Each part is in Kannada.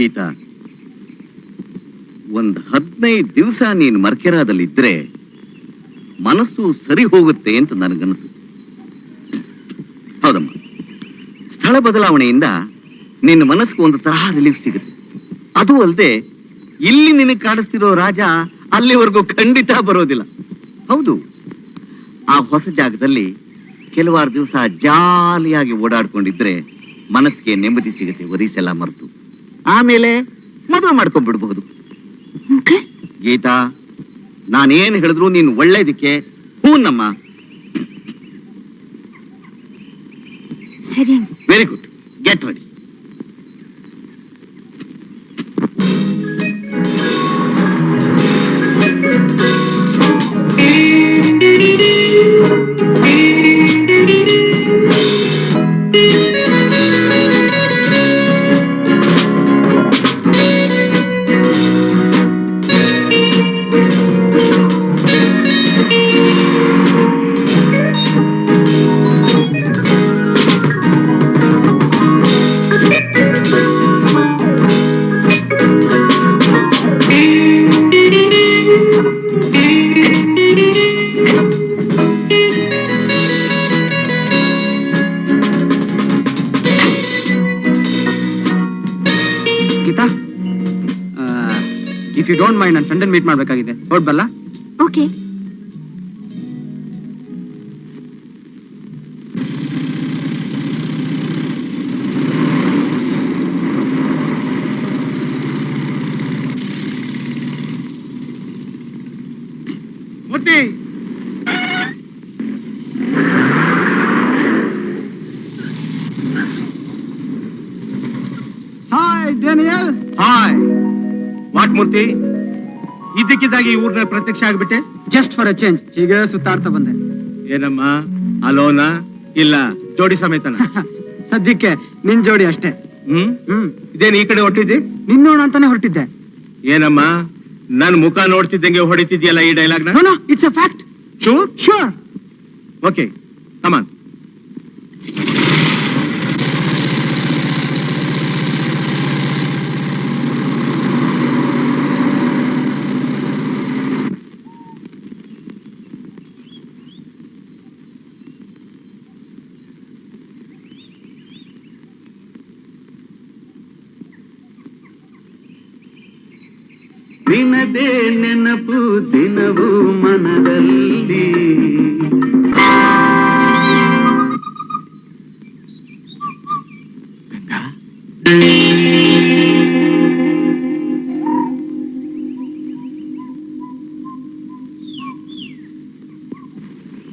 ಗೀತಾ, ಒಂದ್ 15 ದಿವಸ ನೀನು ಮರ್ಕೆರಾದಲ್ಲಿದ್ರೆ ಮನಸ್ಸು ಸರಿ ಹೋಗುತ್ತೆ ಅಂತ ನನಗನ್ಸು. ಹೌದಮ್ಮ, ಸ್ಥಳ ಬದಲಾವಣೆಯಿಂದ ನಿನ್ನ ಮನಸ್ಸಿಗೆ ಒಂದು ತರಹ ರಿಲೀಫ್ ಸಿಗುತ್ತೆ. ಅದು ಅಲ್ಲದೆ ಇಲ್ಲಿ ನಿನಗೆ ಕಾಣಿಸ್ತಿರೋ ರಾಜ ಅಲ್ಲಿವರೆಗೂ ಖಂಡಿತ ಬರೋದಿಲ್ಲ. ಹೌದು, ಆ ಹೊಸ ಜಾಗದಲ್ಲಿ ಕೆಲವಾರು ದಿವಸ ಜಾಲಿಯಾಗಿ ಓಡಾಡ್ಕೊಂಡಿದ್ರೆ ಮನಸ್ಸಿಗೆ ನೆಮ್ಮದಿ ಸಿಗುತ್ತೆ, ವರೀಸೆಲ್ಲ ಮರೆತು. ಆಮೇಲೆ ಮದುವೆ ಮಾಡ್ಕೊಂಡ್ಬಿಡ್ಬಹುದು. ಗೀತಾ, ನಾನೇನ್ ಹೇಳಿದ್ರು ನೀನು ಒಳ್ಳೇದಕ್ಕೆ ಹೂನಮ್ಮ. ಸರಿ. Very good, get ready. If you don't mind, ನನ್ನ ಫ್ರೆಂಡನ್ನು ಮೀಟ್ ಮಾಡಬೇಕಾಗಿದೆ. ಹೊರಡ್ಬಲ್ಲ? Okay. Murthy, hi Daniel. Hi. What Murthy, ಇದಕ್ಕಿದ್ದಾಗಿ ಊರ್ನ ಪ್ರತ್ಯಕ್ಷ ಆಗ್ಬಿಟ್ಟೆ? ಜಸ್ಟ್ ಫಾರ್ ಅ ಚೇಂಜ್ ಹೀಗೆ ಸುತ್ತಾಡ್ತಾ ಬಂದೆ. ಏನಮ್ಮ, ಅಲೋನಾ ಇಲ್ಲ ಜೋಡಿ ಸಮೇತನ? ಸದ್ಯಕ್ಕೆ ನಿನ್ ಜೋಡಿ ಅಷ್ಟೇ. ಇದೇನು ಈ ಕಡೆ ಹೊಟ್ಟಿದ್ದಿ? ನಿನ್ನೋಣ ಅಂತಾನೆ ಹೊರಟಿದ್ದೆ. ಏನಮ್ಮ, ನನ್ ಮುಖ ನೋಡ್ತಿದ್ದಂಗೆ ಹೊಡಿತಿದ್ಯಲ್ಲ ಈ ಡೈಲಾಗ್ ನ? No, it's a fact. Sure? Sure. Okay, come on. ದಿನದೇ ನೆನಪು ದಿನವೂ ಮನದಲ್ಲಿ.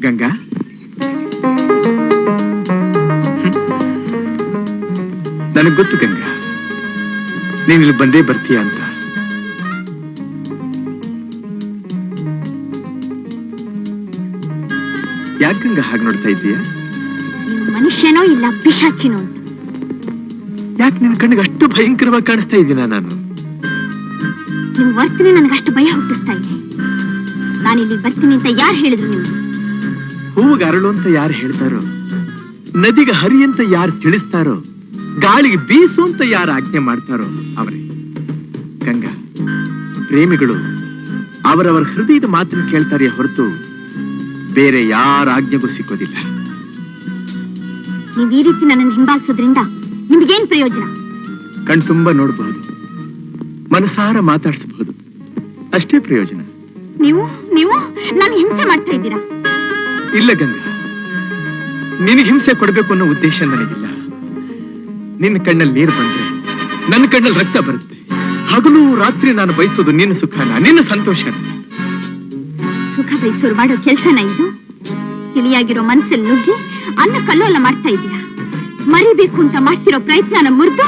ಗಂಗಾ, ನನಗ್ ಗೊತ್ತು ಗಂಗಾ, ನೀನ್ ಇಲ್ಲಿ ಬಂದೇ ಬರ್ತೀಯ ಅಂತ. ಯಾಕೆ ಗಂಗಾ ಹಾಗೆ ನೋಡ್ತಾ ಇದ್ದೀಯ? ಮನುಷ್ಯನೋ ಇಲ್ಲ ಪಿಶಾಚಿನೋ ಅಂತ. ಯಾಕೆ ನಿನ್ ಕಣ್ಣಿಗೆ ಅಷ್ಟು ಭಯಂಕರವಾಗಿ ಕಾಣಿಸ್ತಾ ಇದ್ದೀನ ನಾನು? ನಿಮ್ ವರ್ತನೆ ನನಗಷ್ಟು ಭಯ ಹುಟ್ಟಿಸ್ತಾ ಇದೆ. ನಾನಿಲ್ಲಿ ಬರ್ತೀನಿ ಅಂತ ಯಾರು ಹೇಳಿದ್ರು ನಿಮ್ಗೆ? ಹೂವಿಗೆ ಅರಳು ಅಂತ ಯಾರು ಹೇಳ್ತಾರೋ, ನದಿಗೆ ಹರಿ ಅಂತ ಯಾರು ತಿಳಿಸ್ತಾರೋ, ಗಾಳಿಗೆ ಬೀಸು ಅಂತ ಯಾರು ಆಜ್ಞೆ ಮಾಡ್ತಾರೋ ಅವರೇ. ಗಂಗಾ, ಪ್ರೇಮಿಗಳು ಅವರವರ ಹೃದಯದ ಮಾತನ್ನು ಕೇಳ್ತಾರೆ ಹೊರತು ಬೇರೆ ಯಾರ ಆಜ್ಞೆಗೂ ಸಿಕ್ಕೋದಿಲ್ಲ. ನೀವ್ ಈ ರೀತಿ ನನ್ನನ್ನು ಹಿಂಬಾಲಿಸೋದ್ರಿಂದ ನಿಮ್ಗೇನ್ ಪ್ರಯೋಜನ? ಕಣ್ ತುಂಬಾ ನೋಡಬಹುದು, ಮನಸಾರ ಮಾತಾಡಿಸಬಹುದು, ಅಷ್ಟೇ ಪ್ರಯೋಜನ. ನೀವು ನೀವು ನಾನು ಹಿಂಸೆ ಮಾಡ್ತಾ ಇದ್ದೀರಾ? ಇಲ್ಲ ಗಂಗಾ, ನಿನಗೆ ಹಿಂಸೆ ಕೊಡಬೇಕು ಅನ್ನೋ ಉದ್ದೇಶ ನನಗಿಲ್ಲ. ನಿನ್ನ ಕಣ್ಣಲ್ಲಿ ನೀರು ಬಂದ್ರೆ ನನ್ನ ಕಣ್ಣಲ್ಲಿ ರಕ್ತ ಬರುತ್ತೆ. ಹಗಲು ರಾತ್ರಿ ನಾನು ಬಯಸೋದು ನಿನ್ನ ಸುಖನ, ನಿನ್ನ ಸಂತೋಷನ. ಸುಖ ಬಯಸೋರು ಮಾಡೋ ಕೆಲ್ಸನ ಇದು? ತಿಳಿಯಾಗಿರೋ ಮನಸ್ಸಲ್ಲಿ ನುಗ್ಗಿ ಅನ್ನ ಕಲ್ಲೋಲ ಮಾಡ್ತಾ ಇದ್ದೀರಾ. ಮರಿಬೇಕು ಅಂತ ಮಾಡ್ತಿರೋ ಪ್ರಯತ್ನನ ಮುರಿದು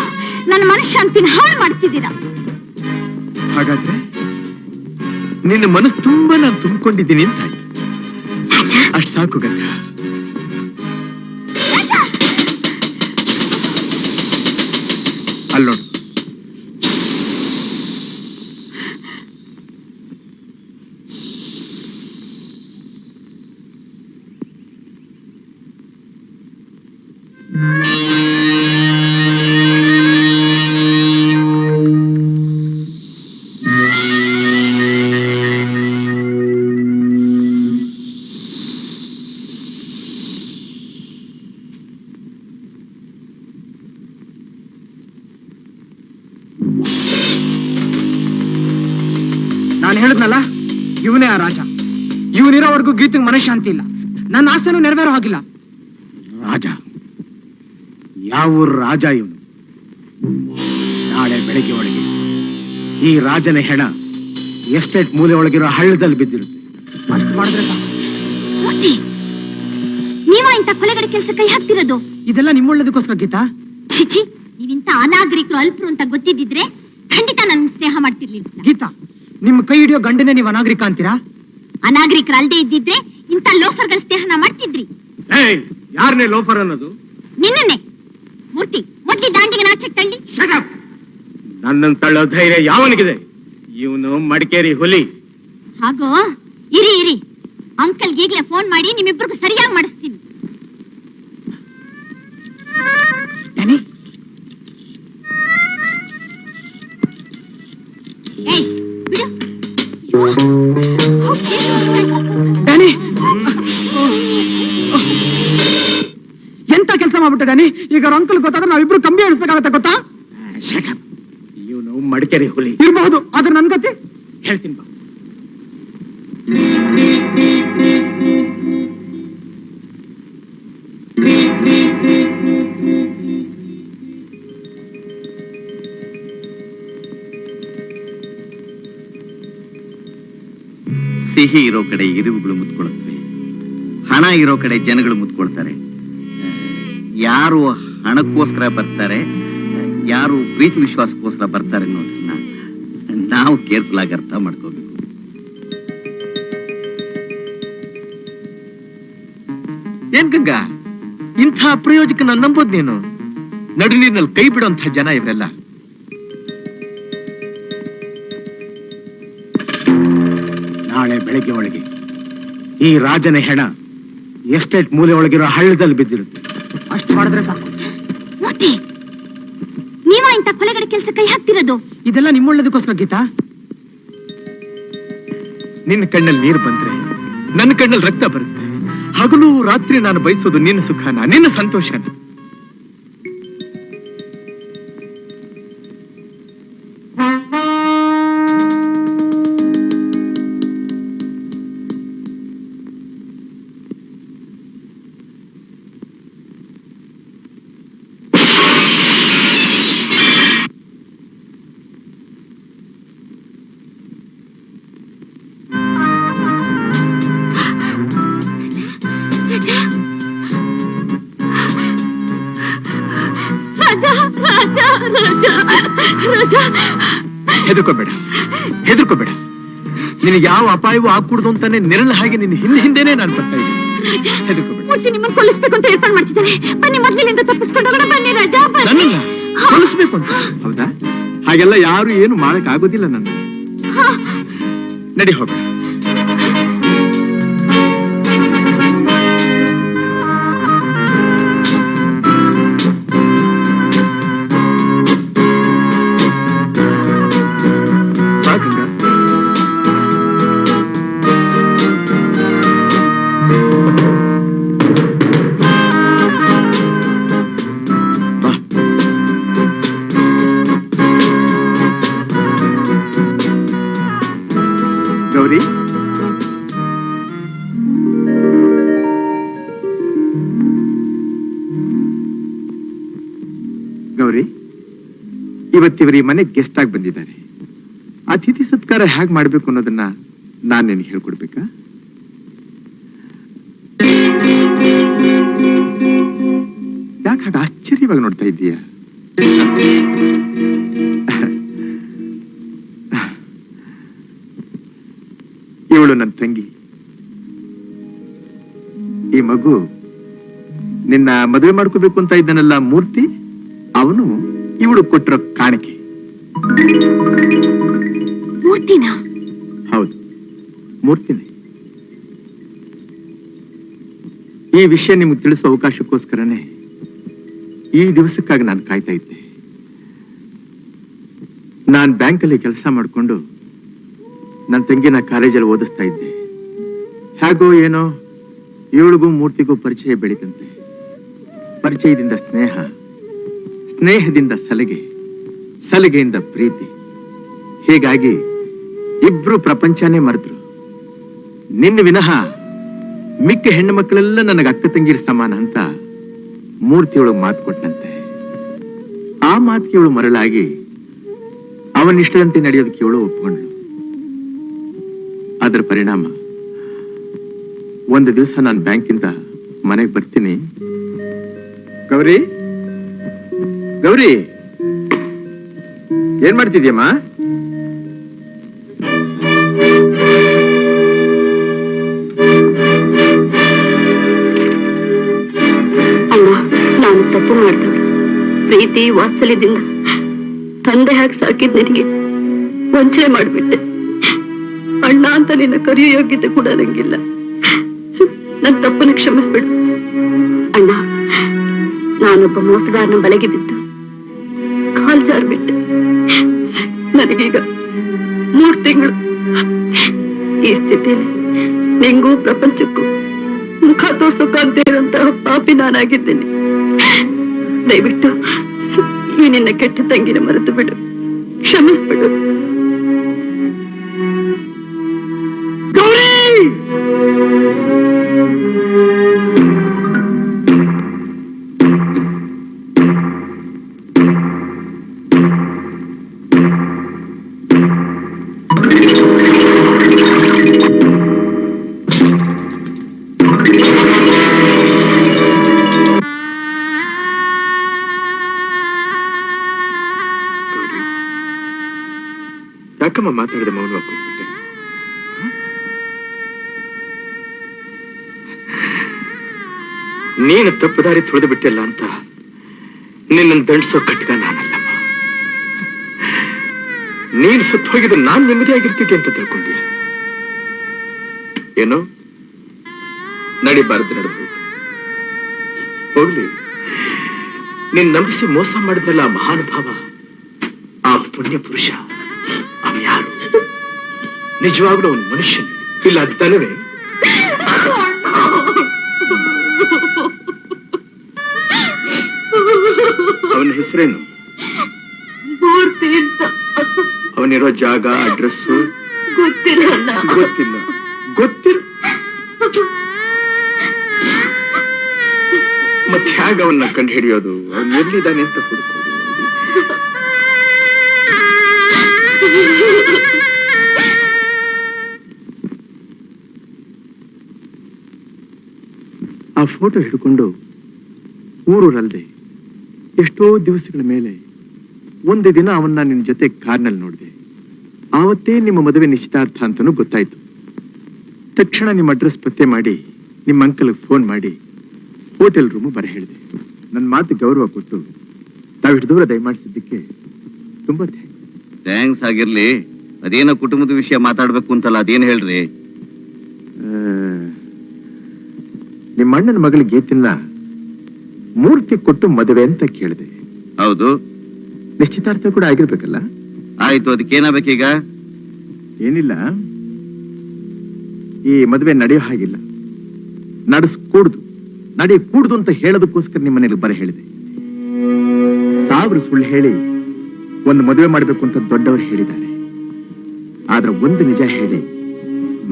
ನನ್ನ ಮನಃಶಾಂತಿನ ಹಾಳು ಮಾಡ್ತಿದ್ದೀರಾ. ಹಾಗಾದ್ರೆ ನಿನ್ನ ಮನಸ್ಸು ತುಂಬಾ ನಾನು ತುಂಬಿಕೊಂಡಿದ್ದೀನಿ ಅಂತ ಆಯ್ತು. ಅಷ್ಟು ಸಾಕು ಗಂಗಾ. ಅಲ್ಲೋಡು, ನಾನು ಹೇಳಿದ್ನಲ್ಲ, ಇವನೇ ಆ ರಾಜ. ಇವನಿರೋವರೆಗೂ ಗೀತೆಗೆ ಮನಃಶಾಂತಿ ಇಲ್ಲ. ನನ್ನ ಆಸೆನೂ ನೆರವೇರೋ ಹಾಗಿಲ್ಲ. ರಾಜ? ಯಾವ ರಾಜ ಇವನು? ನಾಳೆ ಬೆಳಗ್ಗೆ ಒಳಗೆ ಈ ರಾಜನ ಹೆಣ ಎಸ್ಟೇಟ್ ಮೂಲೆ ಒಳಗಿರೋ ಹಳ್ಳದಲ್ಲಿ ಬಿದ್ದಿರುತ್ತೆ. ಅಷ್ಟು ಮಾಡಿದ್ರೆ ಸಾಕು. ಮೂರ್ತಿ, ನೀವ ಇಂಥ ಕೊಲೆಗಡೆ ಕೆಲಸ ಕೈ ಹಾಕ್ತಿರೋದು? ಇದೆಲ್ಲ ನಿಮ್ಮೊಳ್ಳೇದಕ್ಕೋಸ್ಕರ ಗೀತಾ. ಚಿಚಿ, ನೀವಿಂತ ಅನಾಗರಿಕರು ಅಲ್ಪರು ಅಂತ ಗೊತ್ತಿದ್ದಿದ್ರೆ ಖಂಡಿತ ನನ್ ಸ್ನೇಹ ಮಾಡ್ತಿರ್ಲಿಲ್ಲ. ಗೀತಾ, ನಿಮ್ಮ ಕೈ ಹಿಡಿಯೋ ಗಂಡನೇ ನೀವು ಅನಾಗರಿಕ ಅಂತೀರಾ? ಅನಾಗರಿಕರು ಅಲ್ದೇ ಇದ್ದಿದ್ರೆ ಇಂಥ ಲೋಫರ್ಗಳ ಸ್ನೇಹನ ಮಾಡ್ತಿದ್ರಿ. ಯಾರನ್ನೇ ಲೋಫರ್ ಅನ್ನೋದು? ನಿನ್ನೆ ಮೂರ್ತಿ, ಮೊದ್ಲಿ ದಾಂಡಿಗೆ ನಾಚಕ್ ತಳ್ಳಿ. ನನ್ನನ್ನು ತಳ್ಳೋ ಧೈರ್ಯ ಯಾವನಿಗಿದೆ? ಇವನು ಮಡಿಕೇರಿ ಹುಲಿ. ಹಾಗೋ, ಇರಿ ಇರಿ, ಅಂಕಲ್ಗೆ ಈಗ್ಲೇ ಫೋನ್ ಮಾಡಿ ನಿಮ್ಮಿಬ್ರಿಗೂ ಸರಿಯಾಗಿ ಮಾಡಿಸ್ತೀನಿ. ಡ್ಯಾನಿ, ಏಯ್ ಬಿಡು. ಡ್ಯಾನಿ, ಎಂತ ಕೆಲಸ ಮಾಡ್ಬಿಟ್ಟೆ ಡ್ಯಾನಿ? ಈಗ ಅವ್ರ ಅಂಕಲ್ ಗೊತ್ತಾದ್ರೆ ನಾವಿಬ್ರು ಕಂಬಿ ಅನಿಸ್ಬೇಕಾಗತ್ತೆ, ಗೊತ್ತಾ? ಇವನು ಮಡಿಕೇರಿ ಹುಲಿ ಇರಬಹುದು, ಆದ್ರೆ ನನ್ ಗತಿ ಹೇಳ್ತೀನಿ ಬಾ. ಸಿಹಿ ಇರೋ ಕಡೆ ಇರುವುಗಳು ಮುತ್ಕೊಳ್ಳುತ್ತವೆ, ಹಣ ಇರೋ ಕಡೆ ಜನಗಳು ಮುತ್ಕೊಳ್ತಾರೆ. ಯಾರು ಹಣಕ್ಕೋಸ್ಕರ ಬರ್ತಾರೆ, ಯಾರು ಪ್ರೀತಿ ವಿಶ್ವಾಸಕ್ಕೋಸ್ಕರ ಬರ್ತಾರೆ ಅನ್ನೋದನ್ನ ನಾವು ಕೇರ್ಫುಲ್ ಆಗಿ ಅರ್ಥ ಮಾಡ್ಕೋಬೇಕು. ಏನ್ ಗಂಗಾ, ಇಂಥ ಪ್ರಯೋಜಕನ ನಂಬೋದ್ ನೀನು? ನಡು ನೀರಿನಲ್ಲಿ ಕೈ ಬಿಡುವಂತ ಜನ ಇವರೆಲ್ಲ. ನಾಳೆ ಬೆಳಗ್ಗೆ ಒಳಗೆ ಈ ರಾಜನ ಹೆಣ ಎಸ್ಟೇಟ್ ಮೂಲೆ ಒಳಗಿರೋ ಹಳ್ಳದಲ್ಲಿ ಬಿದ್ದಿರುತ್ತೆ. ಅಷ್ಟು ಮಾಡಿದ್ರೆ ಸಾಕು. ಮೂರ್ತಿ, ನೀವ ಇಂಥ ಕೊಲೆಗಡೆ ಕೆಲಸ ಕೈ ಹಾಕ್ತಿರೋದು? ಇದೆಲ್ಲ ನಿಮ್ಮೊಳ್ಳೇದಕ್ಕೋಸ್ಕರ ಗೀತಾ. ನಿನ್ನ ಕಣ್ಣಲ್ಲಿ ನೀರು ಬಂದ್ರೆ ನನ್ನ ಕಣ್ಣಲ್ಲಿ ರಕ್ತ ಬರುತ್ತೆ. ಹಗಲು ರಾತ್ರಿ ನಾನು ಬಯಸೋದು ನಿನ್ನ ಸುಖನ, ನಿನ್ನ ಸಂತೋಷನ. ಹೆದರ್ಕೋಬೇಡ, ಹೆದರ್ಕೋಬೇಡ. ನಿನಗೆ ಯಾವ ಅಪಾಯವೂ ಆಗ್ಕೂಡ್ದು ಅಂತಾನೆ ನೆರಳ ಹಾಗೆ ನಿನ್ನ ಹಿಂದೆನೆ ನಾನು ಬರ್ತಾ ಇದ್ದೀನಿ. ಹೆದರ್ಕೋಬೇಡ. ಮೂರ್ತಿ ನಿಮ್ಮನ್ನು ಕೊಲ್ಲಿಸ್ಬೇಕು ಅಂತ ಏರ್ಪಾಡು ಮಾಡ್ತಿದ್ದಾನೆ. ಬನ್ನಿ, ಮೊದಲಿನಿಂದ ತಪ್ಪಿಸ್ಕೊಂಡೋಗೋಣ. ಬನ್ನಿ ರಾಜ, ನನ್ನನ್ನ ಕೊಲಿಸ್ಬೇಕು ಅಂತ? ಹೌದಾ? ಹಾಗೆಲ್ಲ ಯಾರು ಏನು ಮಾಡಕ್ ಆಗೋದಿಲ್ಲ. ನನ್ನ ನಡಿ ಹೋಗೋಣ. ಗೌರಿ, ಗೌರಿ, ಇವತ್ತಿವರ ಈ ಮನೆಗೆ ಗೆಸ್ಟ್ ಆಗಿ ಬಂದಿದ್ದಾರೆ. ಅತಿಥಿ ಸತ್ಕಾರ ಹೇಗ್ ಮಾಡ್ಬೇಕು ಅನ್ನೋದನ್ನ ನಾನ್ ನಿನಗೆ ಹೇಳ್ಕೊಡ್ಬೇಕಾ? ಯಾಕೆ ಹಾಗೆ ಆಶ್ಚರ್ಯವಾಗಿ ನೋಡ್ತಾ ಇದ್ದೀಯ? ಇವಳು ನನ್ನ ತಂಗಿ. ಈ ಮಗು ನಿನ್ನ ಮದುವೆ ಮಾಡ್ಕೋಬೇಕು ಅಂತ ಇದ್ದಾನಲ್ಲ ಮೂರ್ತಿ, ಅವನು ಇವಳು ಕೊಟ್ಟಿರೋ ಕಾಣಿಕೆ. ಮೂರ್ತಿನ? ಹೌದು, ಮೂರ್ತಿನೇ. ಈ ವಿಷಯ ನಿಮ್ಗೆ ತಿಳಿಸೋ ಅವಕಾಶಕ್ಕೋಸ್ಕರನೇ ಈ ದಿವಸಕ್ಕಾಗಿ ನಾನು ಕಾಯ್ತಾ ಇದ್ದೆ. ನಾನು ಬ್ಯಾಂಕಲ್ಲಿ ಕೆಲಸ ಮಾಡಿಕೊಂಡು ನನ್ನ ತಂಗಿನ ಕಾಲೇಜಲ್ಲಿ ಓದಿಸ್ತಾ ಇದ್ದೆ. ಹೇಗೋ ಏನೋ ಇವಳಿಗೂ ಮೂರ್ತಿಗೂ ಪರಿಚಯ ಬೆಳೀತಂತೆ. ಪರಿಚಯದಿಂದ ಸ್ನೇಹ, ಸ್ನೇಹದಿಂದ ಸಲಿಗೆ, ಸಲಿಗೆಯಿಂದ ಪ್ರೀತಿ. ಹೀಗಾಗಿ ಇಬ್ರು ಪ್ರಪಂಚನೇ ಮರೆದ್ರು. ನಿನ್ನ ವಿನಃ ಮಿಕ್ಕ ಹೆಣ್ಣು ಮಕ್ಕಳೆಲ್ಲ ನನಗೆ ಅಕ್ಕ ತಂಗಿರ ಸಮಾನ ಅಂತ ಮೂರ್ತಿಯೊಳಗೆ ಮಾತು ಕೊಟ್ಟಂತೆ. ಆ ಮಾತಿಗೆ ಇವಳು ಮರಳಾಗಿ ಅವನಿಷ್ಟದಂತೆ ನಡೆಯೋದಕ್ಕೆ ಇವಳು ಒಪ್ಕೊಂಡ್ಳು. ಅದರ ಪರಿಣಾಮ ಒಂದು ದಿವಸ ನಾನು ಬ್ಯಾಂಕಿಂದ ಮನೆಗೆ ಬರ್ತೀನಿ. ಗೌರಿ, ಗೌರಿ, ಏನ್ ಮಾಡ್ತಿದ್ಯಮ್ಮ? ಅಣ್ಣ, ನಾನು ತಪ್ಪು ಮಾಡ್ದವಳು. ಪ್ರೀತಿ ವಾತ್ಸಲ್ಯದಿಂದ ತಂದೆ ಹಾಕಿ ಸಾಕಿದ್ ನಿನಗೆ ವಂಚನೆ ಮಾಡ್ಬಿಟ್ಟೆ. ಅಣ್ಣ ಅಂತ ನಿನ್ನ ಕರೆಯೋ ಯೋಗ್ಯತೆ ಕೂಡ ನಂಗಿಲ್ಲ. ನನ್ನ ತಪ್ಪನ್ನು ಕ್ಷಮಿಸ್ಬಿಡು ಅಣ್ಣ. ನಾನೊಬ್ಬ ಮೋಸಗಾರನ ಬಲೆಗೆ ಬಿದ್ದು ಕಾಲ್ ಜಾರ್ಬಿಟ್ಟೆ. ನನಗೀಗ 3 ತಿಂಗಳು. ಈ ಸ್ಥಿತಿಯಲ್ಲಿ ನಿಂಗೂ ಪ್ರಪಂಚಕ್ಕೂ ಮುಖ ತೋರ್ಸೋಕಾಗದೇ ಇರೋಂತಹ ಪಾಪಿ ನಾನಾಗಿದ್ದೇನೆ. ದಯವಿಟ್ಟು ಈ ನಿನ್ನ ಕೆಟ್ಟ ತಂಗಿನ ಮರೆತು ಬಿಡು, ಕ್ಷಮಿಸ್ಬಿಡು. ಗೌರಿ, ಯಾಕಮ್ಮ ಮಾತಾಡಿದ ಮೌನವಾಗಿ ಕೂತ್ಬಿಟ್ಟೆ? ನೀನು ತಪ್ಪು ದಾರಿ ತುಳಿದು ಬಿಟ್ಟಿಲ್ಲ ಅಂತ ನಿನ್ನನ್ನು ದಂಡಿಸೋ ಕಟ್ಗ ನಾನಲ್ಲಮ್ಮ. ನೀನು ಸತ್ತು ಹೋಗಿದ್ದು ನಾನ್ ನೆಮ್ಮದಿಯಾಗಿರ್ತಿದ್ದೆ ಅಂತ ತಿಳ್ಕೊಂಡ್ಯ. ಏನೋ ನಡಿಬಾರದು ನಡೆದು ಹೋಗ್ಲಿ. ನೀನ್ ನಂಬಿಸಿ ಮೋಸ ಮಾಡಿದ್ನಲ್ಲ ಆ ಮಹಾನುಭಾವ, ಆ ಪುಣ್ಯ ಪುರುಷ, ಅವ ಯಾರು? ನಿಜವಾಗ್ಲೂ ಅವನು ಮನುಷ್ಯನೇ ಇಲ್ಲ ದನವೇ? ಅವನ ಹೆಸರೇನು? ಮೂರ್ತಿ ಅಂತ. ಅವನಿರೋ ಜಾಗ, ಅಡ್ರೆಸ್ಸು ಗೊತ್ತಿಲ್ಲ. ಗೊತ್ತಿಲ್ಲ? ಗೊತ್ತಿಲ್ಲ ಮತ್ತೆ ಹೇಗೆ ಅವನ್ನ ಕಂಡು ಹಿಡಿಯೋದು? ಅವನು ಎಲ್ಲಿದ್ದಾನೆ ಅಂತ ಹುಡುಕೋದು? ಆ ಫೋಟೋ ಹಿಡ್ಕೊಂಡು ಊರೂರಲ್ದೆ ಎಷ್ಟೋ ದಿವಸಗಳ ಮೇಲೆ ಒಂದು ದಿನ ಅವನ್ನ ನಿನ್ನ ಜೊತೆ ಕಾರ್ನಲ್ಲಿ ನೋಡಿದೆ. ಆವತ್ತೇ ನಿಮ್ಮ ಮದುವೆ ನಿಶ್ಚಿತಾರ್ಥ ಅಂತನೂ ಗೊತ್ತಾಯ್ತು. ತಕ್ಷಣ ನಿಮ್ಮ ಅಡ್ರೆಸ್ ಪತ್ತೆ ಮಾಡಿ ನಿಮ್ಮ ಅಂಕಲ್ಗೆ ಫೋನ್ ಮಾಡಿ ಹೋಟೆಲ್ ರೂಮು ಬರ ಹೇಳಿದೆ. ನನ್ನ ಮಾತು ಗೌರವ ಕೊಟ್ಟು ತಾವಿಷ್ಟು ದೂರ ದಯಮಾಡಿಸಿದ್ದಕ್ಕೆ ತುಂಬಾ ಥ್ಯಾಂಕ್ಸ್. ಆಗಿರ್ಲಿ, ಅದೇನೋ ಕುಟುಂಬದ ವಿಷಯ ಮಾತಾಡ್ಬೇಕು ಅಂತಲ್ಲ, ಅದೇನು ಹೇಳ್ರಿ? ನಿಮ್ಮ ಅಣ್ಣನ ಮಗಳಿಗೆ ಗೀತಿನ ಮೂರ್ತಿ ಕೊಟ್ಟು ಮದುವೆ ಅಂತ ಕೇಳಿದೆ. ಹೌದು. ನಿಶ್ಚಿತಾರ್ಥ ಕೂಡ ಆಗಿರ್ಬೇಕಲ್ಲ? ಆಯ್ತು, ಅದಕ್ಕೇನಾಗಬೇಕೀಗ? ಏನಿಲ್ಲ, ಈ ಮದುವೆ ನಡೆಯೋ ಹಾಗಿಲ್ಲ, ನಡೆಸ್ಕೂಡ್ದು, ನಡೆಯಕೂಡ್ದು ಅಂತ ಹೇಳೋದಕ್ಕೋಸ್ಕರ ನಿಮ್ಮ ಮನೇಲಿ ಬರ ಹೇಳಿದೆ. 1000 ಸುಳ್ಳು ಹೇಳಿ ಒಂದು ಮದುವೆ ಮಾಡಬೇಕು ಅಂತ ದೊಡ್ಡವರು ಹೇಳಿದ್ದಾರೆ. ಆದ್ರೆ ಒಂದು ನಿಜ ಹೇಳಿ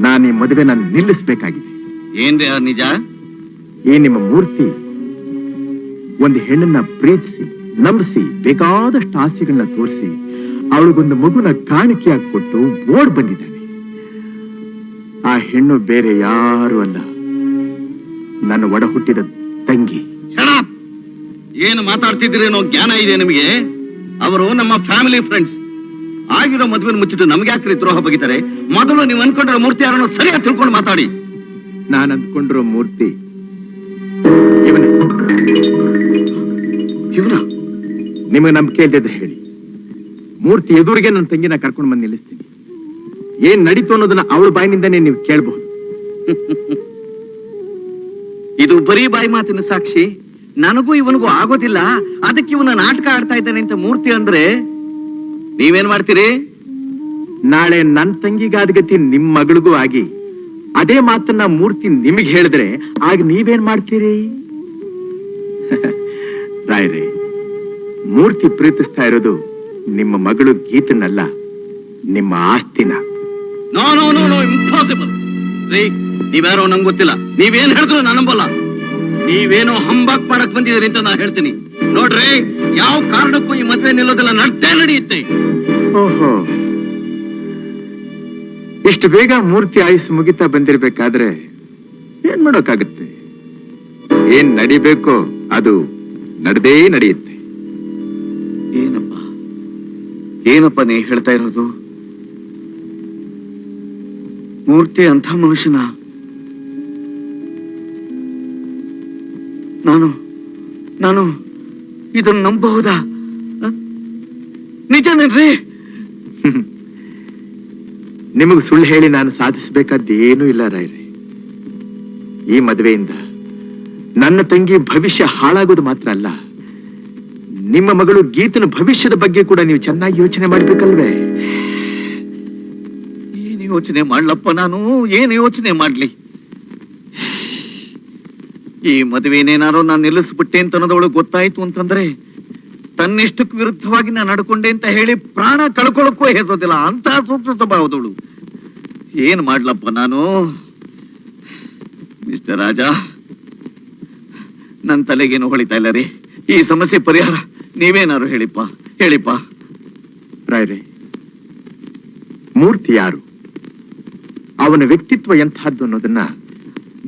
ನಾನು ಈ ಮದುವೆ ನಿಲ್ಲಿಸಬೇಕಾಗಿದೆ. ಏನ್ರಿ ಆ ನಿಜ? ಈ ನಿಮ್ಮ ಮೂರ್ತಿ ಒಂದು ಹೆಣ್ಣನ್ನ ಪ್ರೀತಿಸಿ ನಂಬಿಸಿ ಬೇಕಾದಷ್ಟು ಆಸೆಗಳನ್ನ ತೋರಿಸಿ ಅವಳಿಗೊಂದು ಮಗುನ ಕಾಣಿಕೆಯಾಗಿ ಕೊಟ್ಟು ಓಡ್ ಬಂದಿದ್ದಾನೆ. ಆ ಹೆಣ್ಣು ಬೇರೆ ಯಾರು ಅಲ್ಲ, ನನ್ನ ಒಡ ಹುಟ್ಟಿದ ತಂಗಿ. ಏನು ಮಾತಾಡ್ತಿದ್ದೀರೇನೋ ಜ್ಞಾನ ಇದೆ ನಿಮಗೆ? ಅವರು ನಮ್ಮ ಫ್ಯಾಮಿಲಿ ಫ್ರೆಂಡ್ಸ್. ಆಗಿರೋ ಮದುವೆ ಮುಚ್ಚಿಟ್ಟು ನಮ್ಗೆ ಯಾಕ್ರಿ ದ್ರೋಹ ಬಗಿತಾರೆ? ಮೊದಲು ನೀವು ಅನ್ಕೊಂಡಿರೋ ಮೂರ್ತಿ ಯಾರನ್ನೋ ಸರಿಯಾಗಿ ತಿಳ್ಕೊಂಡು ಮಾತಾಡಿ. ನಾನು ಅಂದ್ಕೊಂಡಿರೋ ಮೂರ್ತಿ ಇವನೇ. ಇವನ ನಿಮಗೆ ನಂಬಿಕೆ ಇಲ್ಲದೆ ಹೇಳಿ, ಮೂರ್ತಿ ಎದುರಿಗೆ ನನ್ನ ತಂಗಿನ ಕರ್ಕೊಂಡು ಬಂದು ನಿಲ್ಲಿಸ್ತೀನಿ. ಏನ್ ನಡೀತು ಅನ್ನೋದನ್ನ ಅವಳ ಬಾಯಿನಿಂದನೇ ನೀವು ಕೇಳಬಹುದು. ಇದು ಬರೀ ಬಾಯಿ ಮಾತಿನ ಸಾಕ್ಷಿ. ನನಗೂ ಇವನಿಗೂ ಆಗೋದಿಲ್ಲ, ಅದಕ್ಕೆ ಇವನ ನಾಟಕ ಆಡ್ತಾ ಇದ್ದಾನೆ ಅಂತ ಮೂರ್ತಿ ಅಂದ್ರೆ ನೀವೇನ್ ಮಾಡ್ತೀರಿ? ನಾಳೆ ನನ್ನ ತಂಗಿಗಾದ್ಗತಿ ನಿಮ್ ಮಗಳಿಗೂ ಆಗಿ ಅದೇ ಮಾತನ್ನ ಮೂರ್ತಿ ನಿಮಗೆ ಹೇಳಿದ್ರೆ ಆಗ ನೀವೇನ್ ಮಾಡ್ತೀರಿ? ರಾಯರೇ, ಮೂರ್ತಿ ಪ್ರೀತಿಸ್ತಾ ಇರೋದು ನಿಮ್ಮ ಮಗಳು ಗೀತನಲ್ಲ, ನಿಮ್ಮ ಆಸ್ತಿನ. No no no no impossible. ರೀ, ನೀವ್ಯಾರೋ ನಂಗೆ ಗೊತ್ತಿಲ್ಲ. ನೀವೇನ್ ಹೇಳಿದ್ರು ನಾನು ನಂಬಲ್ಲ. ನೀವೇನೋ ಹಂಬಾಕ್ ಮಾಡಕ್ ಬಂದಿದ್ದೀರಿ ಅಂತ ನಾನು ಹೇಳ್ತೀನಿ. ನೋಡ್ರಿ, ಯಾವ ಕಾರಣಕ್ಕೂ ಈ ಮದ್ವೆ ನಿಲ್ಲೋದೆಲ್ಲ ನಡೆಯುತ್ತೆ. ಓಹೋ, ಇಷ್ಟು ಬೇಗ ಮೂರ್ತಿ ಆಯುಸ್ ಮುಗಿತಾ ಬಂದಿರ್ಬೇಕಾದ್ರೆ ಏನ್ ಮಾಡೋಕ್ಕಾಗುತ್ತೆ? ಏನ್ ನಡಿಬೇಕೋ ಅದು ನಡೆದೇ ನಡೆಯುತ್ತೆ. ಏನಪ್ಪ ನೀ ಹೇಳ್ತಾ ಇರೋದು? ಮೂರ್ತಿ ಅಂಥ ಮನುಷ್ಯನ ನಾನು ಇದನ್ನು ನಂಬಬಹುದಾ? ನಿಜನೇನ್ರಿ? ನಿಮಗ್ ಸುಳ್ಳು ಹೇಳಿ ನಾನು ಸಾಧಿಸಬೇಕಾದ್ದೇನೂ ಇಲ್ಲ ರಾಯ್ರೆ. ಈ ಮದುವೆಯಿಂದ ನನ್ನ ತಂಗಿ ಭವಿಷ್ಯ ಹಾಳಾಗೋದು ಮಾತ್ರ ಅಲ್ಲ, ನಿಮ್ಮ ಮಗಳು ಗೀತನ ಭವಿಷ್ಯದ ಬಗ್ಗೆ ಕೂಡ ನೀವು ಚೆನ್ನಾಗಿ ಯೋಚನೆ ಮಾಡ್ಬೇಕಲ್ವೇ? ಏನ್ ಯೋಚನೆ ಮಾಡ್ಲಪ್ಪ ನಾನು? ಏನ್ ಯೋಚನೆ ಮಾಡ್ಲಿ? ಈ ಮದುವೆನೇನಾರೋ ನಾನು ನಿಲ್ಲಿಸ್ಬಿಟ್ಟೆ ಅಂತ ಅನ್ನೋದವಳು ಗೊತ್ತಾಯ್ತು ಅಂತಂದ್ರೆ ತನ್ನಿಷ್ಟಕ್ಕೆ ವಿರುದ್ಧವಾಗಿ ನಾನು ನಡ್ಕೊಂಡೆ ಅಂತ ಹೇಳಿ ಪ್ರಾಣ ಕಳ್ಕೊಳ್ಳಕ್ಕೂ ಹೆಸೋದಿಲ್ಲ. ಅಂತ ಸೂಕ್ಷ್ಮ ಸ್ವಭಾವದವಳು. ಏನ್ ಮಾಡ್ಲಪ್ಪ ನಾನು? ಮಿಸ್ಟರ್ ರಾಜ, ನನ್ನ ತಲೆಗೇನು ಹೊಳಿತಾ ಇಲ್ಲ ರೀ. ಈ ಸಮಸ್ಯೆ ಪರಿಹಾರ ನೀವೇನಾರು ಹೇಳಿಪ್ಪ. ರಾಯ್ರೆ, ಮೂರ್ತಿ ಯಾರು, ಅವನ ವ್ಯಕ್ತಿತ್ವ ಎಂತಹದ್ದು ಅನ್ನೋದನ್ನ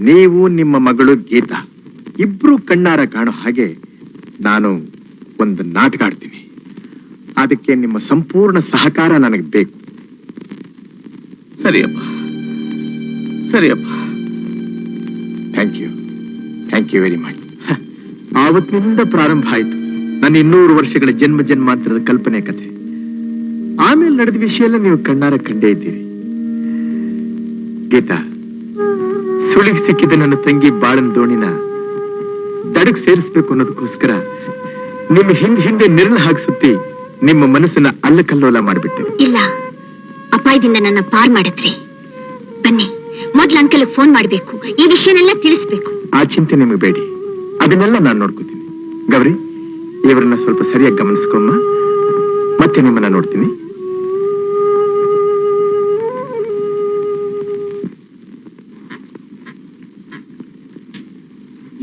ನೀವು ನಿಮ್ಮ ಮಗಳು ಗೀತಾ ಇಬ್ರು ಕಣ್ಣಾರ ಕಾಣೋ ಹಾಗೆ ನಾನು ಒಂದು ನಾಟಕ ಆಡ್ತೀನಿ. ಅದಕ್ಕೆ ನಿಮ್ಮ ಸಂಪೂರ್ಣ ಸಹಕಾರ ನನಗೆ ಬೇಕು. ಸರಿಯಪ್ಪ. Thank you very much. ಆವತ್ತಿನಿಂದ ಪ್ರಾರಂಭ ಆಯ್ತು ನನ್ನ 200 ವರ್ಷಗಳ ಜನ್ಮಾಂತರದ ಕಲ್ಪನೆ ಕಥೆ. ಆಮೇಲೆ ನಡೆದ ವಿಷಯ ಎಲ್ಲ ನೀವು ಕಣ್ಣಾರ ಕಂಡೇ ಇದ್ದೀರಿ. ಗೀತಾ, ಸುಳಿಗೆ ಸಿಕ್ಕಿದ ನನ್ನ ತಂಗಿ ಬಾಳನ್ ದೋಣಿನ ದಡಕ್ ಸೇರಿಸ್ಬೇಕು ಅನ್ನೋದಕ್ಕೋಸ್ಕರ ನಿಮ್ಮ ಹಿಂದೆ ನೆರಳು ಹಾಕಿಸುತ್ತಿ ನಿಮ್ಮ ಮನಸ್ಸನ್ನ ಅಲ್ಲಕಲ್ಲೋಲ ಮಾಡಿಬಿಟ್ಟೆ. ಇಲ್ಲ, ಅಪಾಯದಿಂದ ನನ್ನ ಪಾರ್ ಮಾಡಿದ್ರಿ. ಬನ್ನಿ, ಮೊದ್ಲು ಅಂಕಲ್ ಫೋನ್ ಮಾಡ್ಬೇಕು, ಈ ವಿಷಯನೆಲ್ಲ ತಿಳಿಸ್ಬೇಕು. ಆ ಚಿಂತೆ ನಿಮಗೆ ಬೇಡಿ, ಅದನ್ನೆಲ್ಲ ನಾನು ನೋಡ್ಕೋತೀನಿ. ಗೌರಿ, ಇವರನ್ನ ಸ್ವಲ್ಪ ಸರಿಯಾಗಿ ಗಮನಿಸ್ಕೊಮ್ಮ. ಮತ್ತೆ ನಿಮ್ಮನ್ನ ನೋಡ್ತೀನಿ.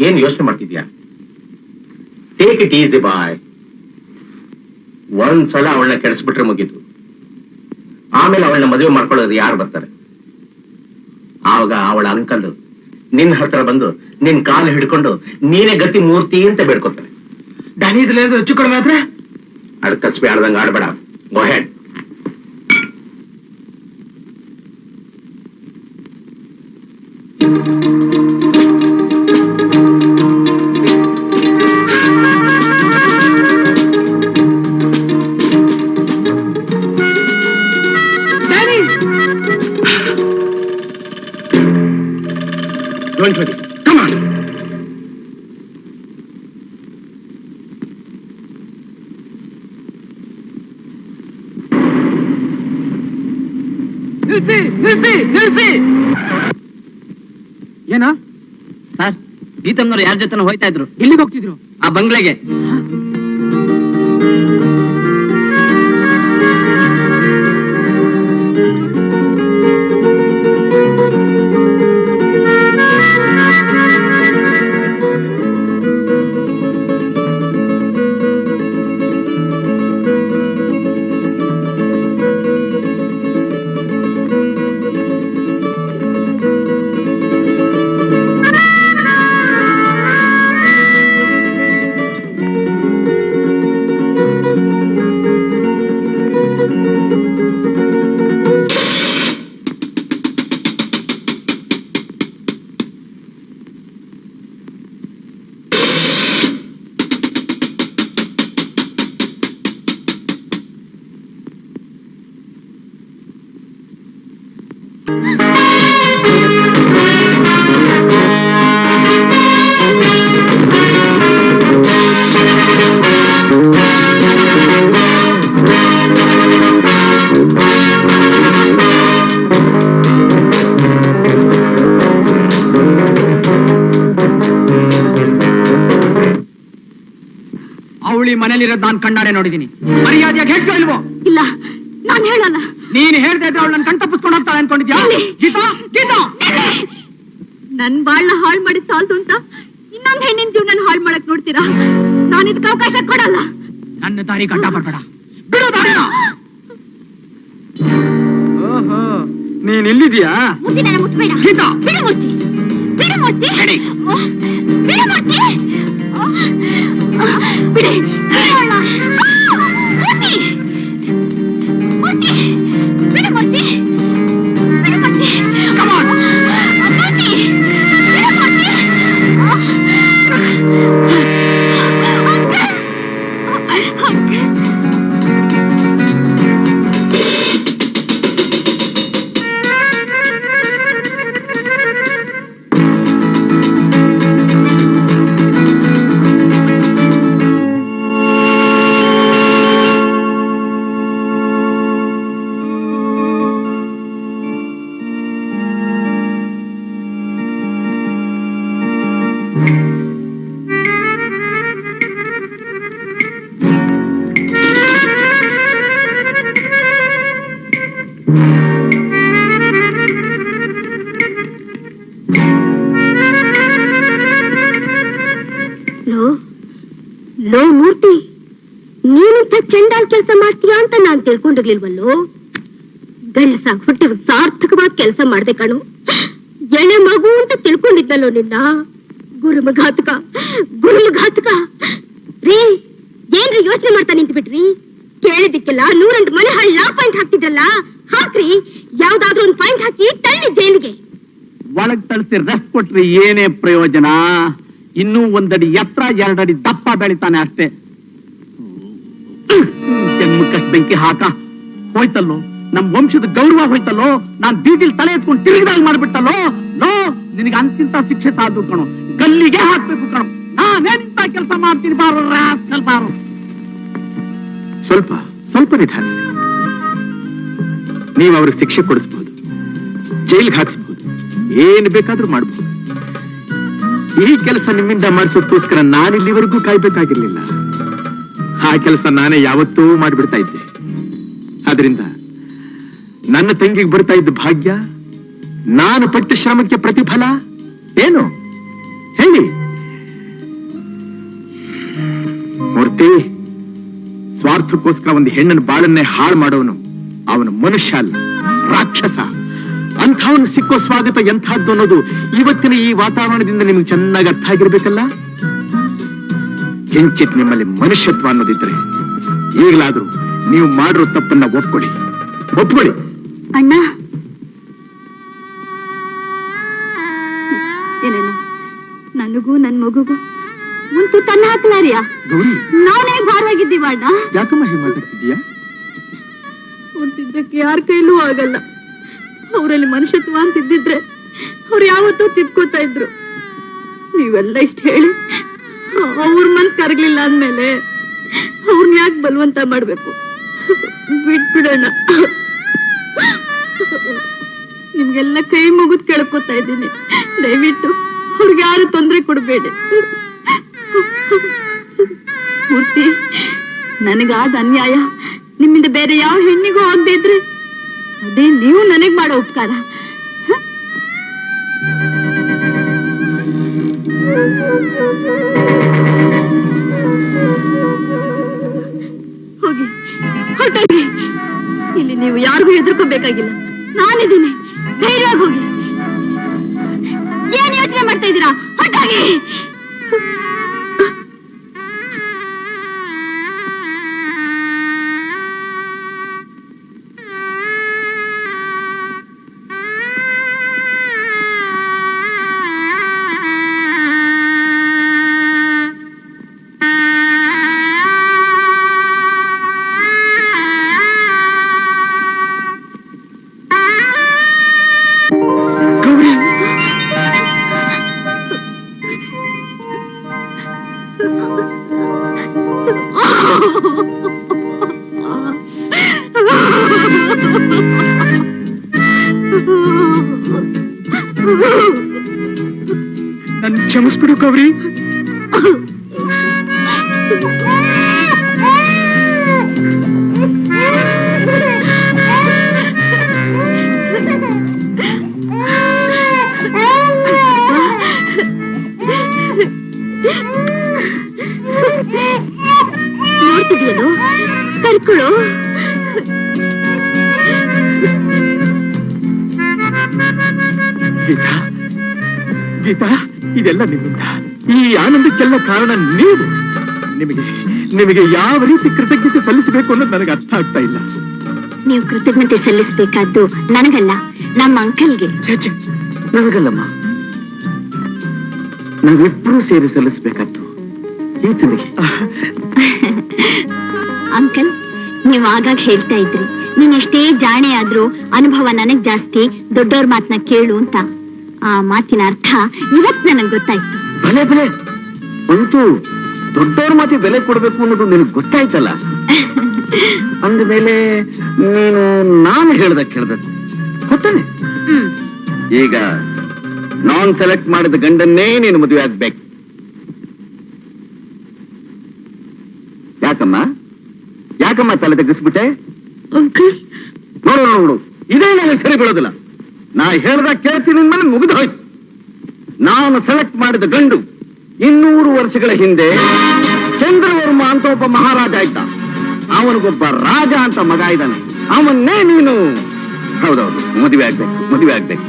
ಏನ್ ಯೋಚನೆ ಮಾಡ್ತಿದ್ಯಾ? ಟೇಕ್ ಇಟ್ ಈಸಿ ಬಾಯ್. ಒಂದ್ಸಲ ಅವಳನ್ನ ಕೆಡಿಸ್ಬಿಟ್ರೆ ಮುಗೀತು. ಆಮೇಲೆ ಅವಳನ್ನ ಮದುವೆ ಮಾಡ್ಕೊಳ್ಳೋದು ಯಾರು ಬರ್ತಾರೆ? ಆವಾಗ ಅವಳ ಅಂಕಲ್ ನಿನ್ನ ಹತ್ರ ಬಂದು ನಿನ್ ಕಾಲು ಹಿಡ್ಕೊಂಡು ನೀನೇ ಗತಿ ಮೂರ್ತಿ ಅಂತ ಬೇಡ್ಕೊತಾರೆ. ದಾನಿ ಇದ್ರಲ್ಲಿ ಹೆಚ್ಚು ಕಡಿಮೆ ಆದ್ರೆ ಅಡ್ಕಸ್ಬಿ ಆಡ್ದಂಗ ಆಡ್ಬೇಡ. ಗೋ head. Don't worry. Come on. ನಿಲ್ಸಿ. ಏನ ಸರ್, ಗೀತಮ್ಮನವ್ರು ಯಾರ ಜೊತೆ ಹೋಯ್ತಾ ಇದ್ರು? ಎಲ್ಲಿಗೆ ಹೋಗ್ತಿದ್ರು? ಆ ಬಂಗ್ಲೆಗೆ. ಅವಳಿ ಮನೇಲಿರೋದು ನಾನು ಕಣ್ಣಾರೆ ನೋಡಿದೀನಿ. ಮರ್ಯಾದೆಯಾಗಿ ಹೇಳ್ತೀಯೋ ಇಲ್ವೋ? ಇಲ್ಲ, ನಾನು ಹೇಳಲ್ಲ. ನೀನ್ ಹೇಳ್ತಾ ಇದ್ರೆ ಅವಳು ನನ್ ಕಣ್ ತಪ್ಪಿಸ್ಕೊಂಡು ಹೋಗ್ತಾಳೆ ಅನ್ಕೊಂಡಿದ್ಯಾ? ಗೀತಾ ಗೀತಾ ನನ್ ಬಾಳ್ನ ಹಾಳು ಮಾಡಿ ಸಾಲ್ದು ಅಂತ ಇನ್ನೊಂದ್ ಹೆಣ್ಣಿನ ಜೀವನ ಹಾಳು ಮಾಡಕ್ ನೋಡ್ತೀರಾ? ನಾನು ಇದಕ್ಕೆ ಅವಕಾಶ ಕೊಡಲ್ಲ. ನನ್ನ ದಾರಿ ಗಡ್ಡ ಬರ್ಬೇಡ, ಬಿಡು ದಾರಿನ. ಓಹೋ, ನೀನ್ ಇಲ್ಲಿದ್ಯಾ? ಮುಟ್ಟಿ ನನ್ನ ಮುಟ್ಬೇಡ. ಗೀತಾ ಬಿಡು ಮೂರ್ತಿ, ಬಿಡು ಮೂರ್ತಿ, ನಡಿ. ಬಿಡು ಮೂರ್ತಿ, ಬಿಡಿ, ಬಿಡು ಅವಳ. ಮೂರ್ತಿ, ಮೂರ್ತಿ, ಬಿಡು ಮೂರ್ತಿ, ಬಿಡು ಮೂರ್ತಿ. Come on. ಮೂರ್ತಿ, ಬಿಡು ಮೂರ್ತಿ. ಲೋ ಮೂರ್ತಿ, ನೀನಿಂತ ಚಂಡಾಲ್ ಕೆಲಸ ಮಾಡ್ತೀಯಾ ಅಂತ ನಾನ್ ತಿಳ್ಕೊಂಡಿರ್ಲಿಲ್ವಲ್ಲೋ. ಗಂಡಸಾಗ್ ಹುಟ್ಟಿದ ಸಾರ್ಥಕವಾದ ಕೆಲಸ ಮಾಡ್ದೆ ಕಣು. ಎಳೆ ಮಗು ಅಂತ ತಿಳ್ಕೊಂಡಿದ್ನಲ್ಲೋ ನಿನ್ನ. ಗುರುಮಘಾತಕ, ಗುರುಮಘಾತಕ ರೀ. ಏನ್ರಿ ಯೋಚನೆ ಮಾಡ್ತಾ ನಿಂತು ಬಿಟ್ರಿ? ಕೇಳಿದಿಕ್ಕೆಲ್ಲ 108 ಮನೆ ಹಳ್ಳ ಪಾಯಿಂಟ್ ಹಾಕ್ತಿದ್ರಲ್ಲ, ಹಾಕ್ರಿ. ಯಾವ್ದಾದ್ರೂ ಒಂದು ಪಾಯಿಂಟ್ ಹಾಕಿ ತಳ್ಳಿ ಜೈಲಿಗೆ. ಒಳಗ್ ತಳಿಸಿ ರೆಸ್ಟ್ ಕೊಟ್ರಿ ಏನೇ ಪ್ರಯೋಜನ? ಇನ್ನೂ 1 ಅಡಿ ಎತ್ತರ 2 ಅಡಿ ದಪ್ಪ ಬೆಳಿತಾನೆ ಅಷ್ಟೇ. ಜನ್ಮಕ್ಕಷ್ಟು ಬೆಂಕಿ ಹಾಕ. ಹೋಯ್ತಲ್ಲೋ ನಮ್ ವಂಶದ ಗೌರವ, ಹೋಯ್ತಲ್ಲೋ. ನಾನ್ ಬೀದಿಲ್ ತಲೆ ಎತ್ಕೊಂಡು ತಿರುಗಿದಾಗ ಮಾಡ್ಬಿಟ್ಟಲ್ಲೋ. ಲೋ, ನಿನಗೆ ಅಂತಿಂತ ಶಿಕ್ಷೆ ಸಾಧು ಕಣೋ, ಗಲ್ಲಿಗೆ ಹಾಕ್ಬೇಕು ಕಣೋ. ನಾನೇನಿಂತ ಕೆಲಸ ಮಾಡ್ತೀನಿ ಬಾರೋ ರಾಸ್ಕಲ್ ಬಾರೋ. ಸ್ವಲ್ಪ ನಿಧಾನಿಸಿ. ನೀವು ಅವ್ರಿಗೆ ಶಿಕ್ಷೆ ಕೊಡಿಸ್ಬಹುದು, ಜೈಲ್ಗೆ ಹಾಕ್ಸ್ಬಹುದು, ಏನ್ ಬೇಕಾದ್ರೂ ಮಾಡ್ಬೋದು. ಈ ಕೆಲಸ ನಿಮ್ಮಿಂದ ಮಾಡಿಸೋದಕ್ಕೋಸ್ಕರ ನಾನಿಲ್ಲಿವರೆಗೂ ಕಾಯ್ಬೇಕಾಗಿರ್ಲಿಲ್ಲ. ಆ ಕೆಲಸ ನಾನೇ ಯಾವತ್ತೂ ಮಾಡಿಬಿಡ್ತಾ ಇದ್ದೆ. ಆದ್ರಿಂದ ನನ್ನ ತಂಗಿಗೆ ಬರ್ತಾ ಇದ್ದ ಭಾಗ್ಯ, ನಾನು ಪಟ್ಟ ಶ್ರಮಕ್ಕೆ ಪ್ರತಿಫಲ ಏನು ಹೇಳಿ? ಮೂರ್ತಿ, ಸ್ವಾರ್ಥಕ್ಕೋಸ್ಕರ ಒಂದು ಹೆಣ್ಣನ ಬಾಳನ್ನೇ ಹಾಳು ಮಾಡೋನು ಅವನು ಮನುಷ್ಯ ಅಲ್ಲ, ರಾಕ್ಷಸ. ಅಂಥವನು ಸಿಕ್ಕೋ ಸ್ವಾಗತ ಎಂಥದ್ದು ಅನ್ನೋದು ಇವತ್ತಿನ ಈ ವಾತಾವರಣದಿಂದ ನಿಮ್ಗೆ ಚೆನ್ನಾಗಿ ಅರ್ಥ ಆಗಿರ್ಬೇಕಲ್ಲ. ಕಿಂಚಿತ್ ನಿಮ್ಮಲ್ಲಿ ಮನುಷ್ಯತ್ವ ಅನ್ನೋದಿದ್ರೆ ಈಗಲಾದ್ರೂ ನೀವು ಮಾಡಿರೋ ತಪ್ಪನ್ನ ಒಪ್ಕೊಳ್ಳಿ. ಅಣ್ಣ, ಏನೇನು ನನಗೂ ನನ್ ಮಗುಗೂ ಮುಂತು ತನ್ನ ಹಾಕ್ಲಾರಿಯಾ? ಗೌರಿ, ನಾವು ನಿನಗೆ ಭಾರವಾಗಿದ್ದೀವ ಅಣ್ಣ. ಯಾಕಮ್ಮ ಹೀಗೆ ಮಾತಾಡ್ತಿದ್ಯಾ? ತಿದ್ದಕ್ಕೆ ಯಾರ ಕೈಲೂ ಆಗಲ್ಲ. ಅವರಲ್ಲಿ ಮನುಷ್ಯತ್ವ ಅಂತಿದ್ದಿದ್ರೆ ಅವ್ರು ಯಾವತ್ತೂ ತಿದ್ಕೋತಾ ಇದ್ರು. ನೀವೆಲ್ಲ ಇಷ್ಟ ಹೇಳಿ ಅವ್ರ ಮನ್ಸ್ ಕರಗ್ಲಿಲ್ಲ ಅಂದ್ಮೇಲೆ ಅವ್ರನ್ನ ಯಾಕೆ ಬಲವಂತ ಮಾಡ್ಬೇಕು? ಬಿಟ್ಬಿಡೋಣ. ನಿಮ್ಗೆಲ್ಲ ಕೈ ಮುಗಿದ್ ಕೇಳ್ಕೊತಾ ಇದ್ದೀನಿ, ದಯವಿಟ್ಟು ಅವ್ರಿಗೆ ಯಾರು ತೊಂದರೆ ಕೊಡ್ಬೇಡಿ. ಮೂರ್ತಿ, ನನಗಾದ ಅನ್ಯಾಯ ನಿಮ್ಮಿಂದ ಬೇರೆ ಯಾವ ಹೆಣ್ಣಿಗೂ ಆಗದೆ ಇದ್ರೆ ಅದೇ ನೀವು ನನಗ್ ಮಾಡೋ ಉಪಕಾರ. ಹೋಗಿ, ಹೊರಟೋಗಿ. ಇಲ್ಲಿ ನೀವು ಯಾರಿಗೂ ಹೆದರ್ಕೋಬೇಕಾಗಿಲ್ಲ, ನಾನಿದ್ದೀನಿ. ಧೈರ್ಯವಾಗಿ ಹೋಗಿ. ಏನ್ ಯೋಚನೆ ಮಾಡ್ತಾ ಇದ್ದೀರಾ? ಹೊರಟೋಗಿ. ನನ್ ಕ್ಷಮಿಸ್ಬಿಡು ಗೌರಿ. ಕಾಯ್ತಿದ್ಯಲ್ಲೋ, ಕರ್ಕೊಳ್ಳೋ. ಗೀತಾ ಗೀತಾ, ಇದೆಲ್ಲ ನಿಮ್ಮಿಂದ. ಈ ಆನಂದಕ್ಕೆಲ್ಲ ಕಾರಣ ನೀವು. ನಿಮಗೆ ನಿಮಗೆ ಯಾವ ರೀತಿ ಕೃತಜ್ಞತೆ ಸಲ್ಲಿಸಬೇಕು ಅನ್ನೋದು ನನಗೆ ಅರ್ಥ ಆಗ್ತಾ ಇಲ್ಲ. ನೀವು ಕೃತಜ್ಞತೆ ಸಲ್ಲಿಸಬೇಕಾದ್ದು ನನಗಲ್ಲ, ನಮ್ಮ ಅಂಕಲ್ಗೆ. ಛೇ, ನನಗಲ್ಲಮ್ಮ, ನಾವಿಬ್ರು ಸೇರಿ ಸಲ್ಲಿಸ್ಬೇಕಾದ್ದು ಈತನಿಗೆ. ಅಂಕಲ್, ನೀವು ಆಗಾಗ ಹೇಳ್ತಾ ಇದ್ರಿ, ನೀನ್ ಎಷ್ಟೇ ಜಾಣೆ ಆದ್ರೂ ಅನುಭವ ನನಗ್ ಜಾಸ್ತಿ, ದೊಡ್ಡವ್ರ ಮಾತನ್ನ ಕೇಳು ಅಂತ. ಆ ಮಾತಿನ ಅರ್ಥ ಇವತ್ ನನಗ್ ಗೊತ್ತಾಯ್ತು. ಬೆಲೆ ಬೆಲೆ ಅಂತೂ ದೊಡ್ಡವ್ರ ಮಾತಿ ಬೆಲೆ ಕೊಡ್ಬೇಕು ಅನ್ನೋದು ನಿನಗೆ ಗೊತ್ತಾಯ್ತಲ್ಲ. ಅಂದಮೇಲೆ ನೀನು ನಾನು ಹೇಳ್ದ ಕೇಳ್ಬೇಕು ಗೊತ್ತಾನೆ. ಈಗ ನಾನ್ ಸೆಲೆಕ್ಟ್ ಮಾಡಿದ ಗಂಡನ್ನೇ ನೀನು ಮದುವೆ ಆಗ್ಬೇಕು. ಯಾಕಮ್ಮ ತಲೆ ತಗ್ಗಿಸ್ಬಿಟ್ಟೆ? ಅಂಕಲ್, ನೋಡು, ಇದೇ ನನಗೆ ಸರಿ ಬೀಳೋದಿಲ್ಲ. ನಾ ಹೇಳ್ದ ಕೇಳ್ತೀನಿ ಮೇಲೆ ಮುಗಿದು ಹೋಯ್ತು. ನಾನು ಸೆಲೆಕ್ಟ್ ಮಾಡಿದ ಗಂಡು 200 ವರ್ಷಗಳ ಹಿಂದೆ ಚಂದ್ರವರ್ಮ ಅಂತ ಒಬ್ಬ ಮಹಾರಾಜ ಇದ್ದ. ಅವನಿಗೊಬ್ಬ ರಾಜ ಅಂತ ಮಗ ಇದ್ದಾನೆ. ಅವನ್ನೇ ನೀನು ಹೌದೌದು ಮದುವೆ ಆಗ್ಬೇಕು. ರಾಜ